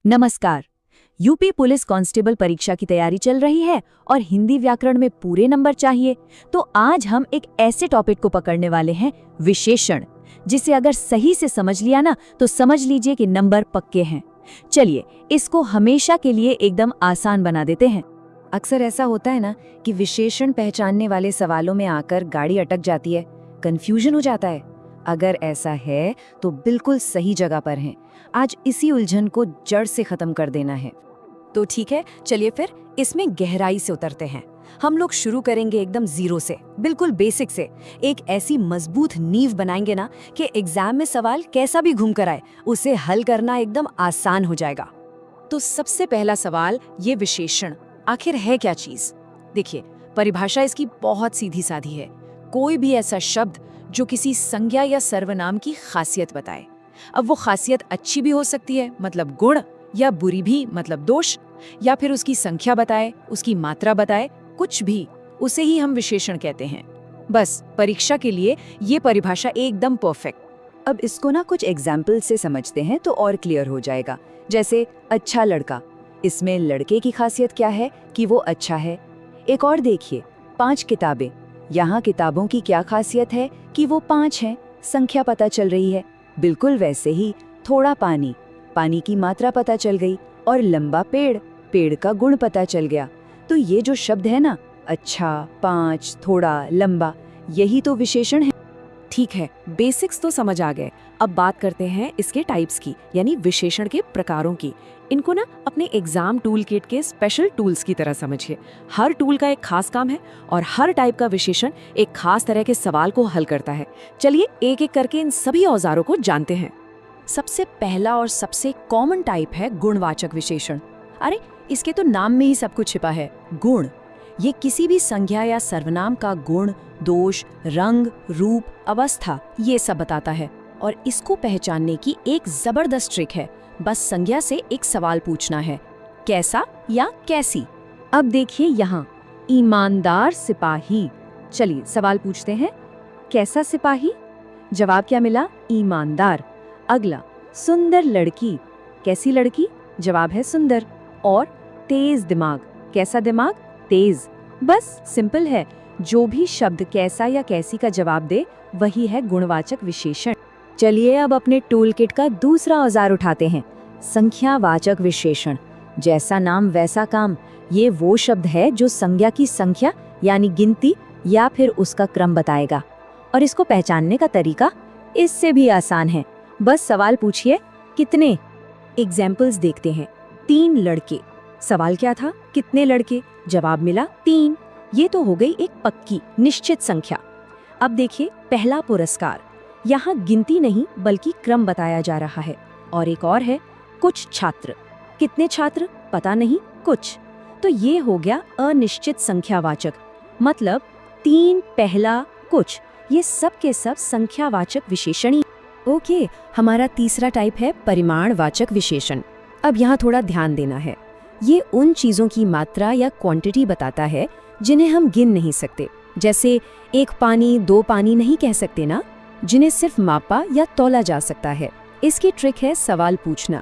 नमस्कार। UP police constable परीक्षा की तैयारी चल रही है और हिंदी व्याकरण में पूरे नंबर चाहिए, तो आज हम एक ऐसे टॉपिक को पकड़ने वाले हैं, विशेषण, जिसे अगर सही से समझ लिया ना तो समझ लीजिए कि नंबर पक्के हैं। चलिए इसको हमेशा के लिए एकदम आसान बना देते हैं। अक्सर ऐसा होता है ना कि विशेषण पहचानने वाले सवालों में आकर गाड़ी अटक जाती है, कंफ्यूजन हो जाता है। अगर ऐसा है तो बिल्कुल सही जगह पर हैं। आज इसी उलझन को जड़ से खत्म कर देना है। तो ठीक है, चलिए फिर इसमें गहराई से उतरते हैं। हम लोग शुरू करेंगे एकदम जीरो से, बिल्कुल बेसिक से। एक ऐसी मजबूत नींव बनाएंगे ना कि एग्जाम में सवाल कैसा भी घूम कर आए, उसे हल करना एकदम आसान हो जाएगा। तो सबसे पहला सवाल, ये विशेषण आखिर है क्या चीज? देखिए, परिभाषा इसकी बहुत सीधी साधी है। कोई भी ऐसा शब्द जो किसी संज्ञा या सर्वनाम की खासियत बताए। अब वो खासियत अच्छी भी हो सकती है, मतलब गुण, या बुरी भी, मतलब दोष, या फिर उसकी संख्या बताए, उसकी मात्रा बताए, कुछ भी, उसे ही हम विशेषण कहते हैं। बस परीक्षा के लिए ये परिभाषा एकदम परफेक्ट। अब इसको ना कुछ एग्जाम्पल से समझते हैं तो और क्लियर हो जाएगा। जैसे अच्छा लड़का, इसमें लड़के की खासियत क्या है कि वो अच्छा है। एक और देखिए, 5 किताबें, यहाँ किताबों की क्या खासियत है कि वो 5 हैं, संख्या पता चल रही है। बिल्कुल वैसे ही थोड़ा पानी, पानी की मात्रा पता चल गई, और लंबा पेड़, पेड़ का गुण पता चल गया। तो ये जो शब्द है ना, अच्छा, 5, थोड़ा, लंबा, यही तो विशेषण है। ठीक है, बेसिक्स तो समझ आ गए। अब बात करते हैं इसके टाइप्स की, यानी विशेषण के प्रकारों की। इनको ना अपने एग्जाम टूल किट के स्पेशल टूल्स की तरह समझिए। हर टूल का एक खास काम है और हर टाइप का विशेषण एक खास तरह के सवाल को हल करता है। चलिए एक एक करके इन सभी औजारों को जानते हैं। सबसे पहला और सबसे कॉमन टाइप है गुणवाचक विशेषण। अरे, इसके तो नाम में ही सब कुछ छिपा है, गुण। ये किसी भी संज्ञा या सर्वनाम का गुण, दोष, रंग, रूप, अवस्था, ये सब बताता है। और इसको पहचानने की एक जबरदस्त ट्रिक है, बस संज्ञा से एक सवाल पूछना है, कैसा या कैसी। अब देखिए यहाँ, ईमानदार सिपाही। चलिए सवाल पूछते हैं, कैसा सिपाही? जवाब क्या मिला? ईमानदार। अगला, सुंदर लड़की, कैसी लड़की? जवाब है सुंदर। और तेज दिमाग, कैसा दिमाग? तेज। बस सिंपल है, जो भी शब्द कैसा या कैसी का जवाब दे वही है गुणवाचक विशेषण। चलिए अब अपने टूल किट का दूसरा औजार उठाते हैं, संख्यावाचक विशेषण। जैसा नाम वैसा काम। ये वो शब्द है जो संज्ञा की संख्या यानी गिनती या फिर उसका क्रम बताएगा। और इसको पहचानने का तरीका इससे भी आसान है, बस सवाल पूछिए, कितने? एग्जाम्पल्स देखते हैं। 3 लड़के, सवाल क्या था? कितने लड़के? जवाब मिला 3। ये तो हो गई एक पक्की निश्चित संख्या। अब देखिए पहला पुरस्कार, यहाँ गिनती नहीं बल्कि क्रम बताया जा रहा है। और एक और है, कुछ छात्र, कितने छात्र? पता नहीं, कुछ। तो ये हो गया अनिश्चित संख्यावाचक, मतलब 3, पहला, कुछ, ये सब के सब संख्यावाचक विशेषण ही। ओके, हमारा तीसरा टाइप है परिमाणवाचक विशेषण। अब यहाँ थोड़ा ध्यान देना है। ये उन चीजों की मात्रा या क्वांटिटी बताता है जिन्हें हम गिन नहीं सकते। जैसे 1 पानी, 2 पानी नहीं कह सकते ना, जिन्हें सिर्फ मापा या तौला जा सकता है। इसकी ट्रिक है सवाल पूछना,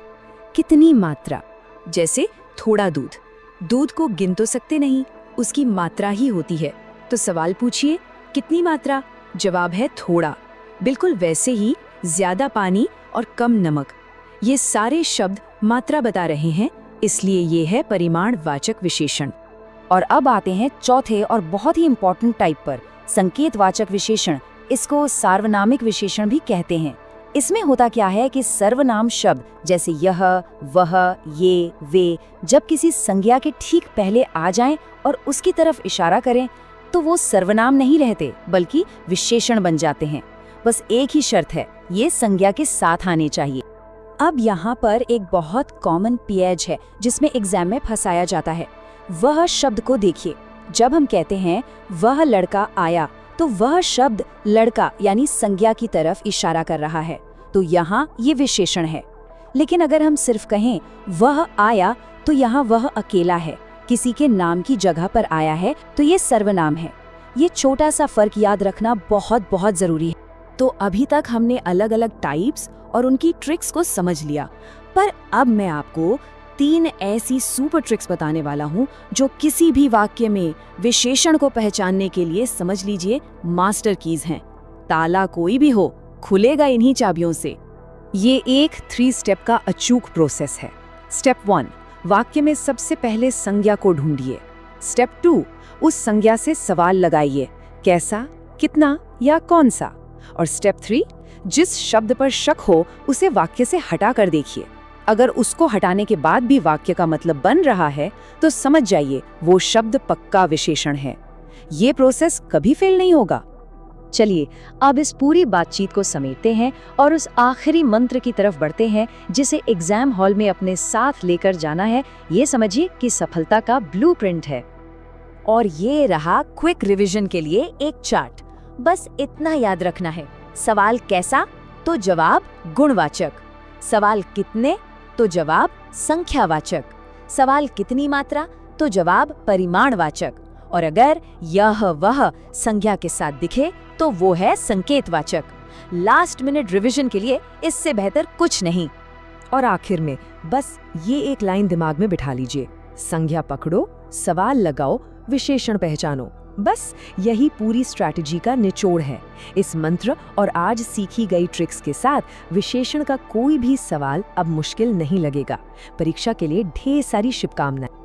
कितनी मात्रा? जैसे थोड़ा दूध, दूध को गिन तो सकते नहीं, उसकी मात्रा ही होती है। तो सवाल पूछिए, कितनी मात्रा? जवाब है थोड़ा। बिल्कुल वैसे ही ज्यादा पानी और कम नमक, ये सारे शब्द मात्रा बता रहे हैं, इसलिए ये है परिमाणवाचक विशेषण। और अब आते हैं चौथे और बहुत ही इंपॉर्टेंट टाइप पर, संकेतवाचक विशेषण। इसको सार्वनामिक विशेषण भी कहते हैं। इसमें होता क्या है कि सर्वनाम शब्द जैसे यह, वह, ये, वे, जब किसी संज्ञा के ठीक पहले आ जाएं और उसकी तरफ इशारा करें तो वो सर्वनाम नहीं रहते बल्कि विशेषण बन जाते हैं। बस एक ही शर्त है, ये संज्ञा के साथ आने चाहिए। अब यहाँ पर एक बहुत कॉमन पेज है जिसमें एग्जाम में फंसाया जाता है। वह शब्द को देखिए, जब हम कहते हैं वह लड़का आया तो वह शब्द लड़का यानी संज्ञा की तरफ इशारा कर रहा है, तो यहाँ ये विशेषण है। लेकिन अगर हम सिर्फ कहें वह आया तो यहाँ वह अकेला है, किसी के नाम की जगह पर आया है, तो ये सर्वनाम है। ये छोटा सा फर्क याद रखना बहुत बहुत जरूरी है। तो अभी तक हमने अलग अलग टाइप्स और उनकी ट्रिक्स को समझ लिया। पर अब मैं आपको 3 ऐसी सुपर ट्रिक्स बताने वाला हूँ जो किसी भी वाक्य में विशेषण को पहचानने के लिए समझ लीजिए मास्टर कीज हैं। ताला कोई भी हो, खुलेगा इन्हीं चाबियों से। ये एक 3 स्टेप का अचूक प्रोसेस है। स्टेप 1, वाक्य में सबसे पहले संज्ञा को ढूंढिए। स्टेप 2, उस संज्ञा से सवाल लगाइए, कैसा, कितना या कौन सा। और स्टेप 3, जिस शब्द पर शक हो उसे वाक्य से हटा कर देखिए। अगर उसको हटाने के बाद भी वाक्य का मतलब बन रहा है तो समझ जाइए वो शब्द पक्का विशेषण है। ये प्रोसेस कभी फेल नहीं होगा। चलिए अब इस पूरी बातचीत को समेटते हैं और उस आखिरी मंत्र की तरफ बढ़ते हैं जिसे एग्जाम हॉल में अपने साथ लेकर जाना है। ये समझिए कि सफलता का ब्लूप्रिंट है। और ये रहा क्विक रिवीजन के लिए एक चार्ट। बस इतना याद रखना है, सवाल कैसा तो जवाब गुणवाचक, सवाल कितने तो जवाब संख्यावाचक, सवाल कितनी मात्रा तो जवाब परिमाणवाचक, और अगर यह वह संज्ञा के साथ दिखे तो वो है संकेतवाचक। लास्ट मिनट रिवीजन के लिए इससे बेहतर कुछ नहीं। और आखिर में बस ये एक लाइन दिमाग में बिठा लीजिए, संज्ञा पकड़ो, सवाल लगाओ, विशेषण पहचानो। बस यही पूरी स्ट्रैटेजी का निचोड़ है। इस मंत्र और आज सीखी गई ट्रिक्स के साथ विशेषण का कोई भी सवाल अब मुश्किल नहीं लगेगा। परीक्षा के लिए ढेर सारी शुभकामनाएं।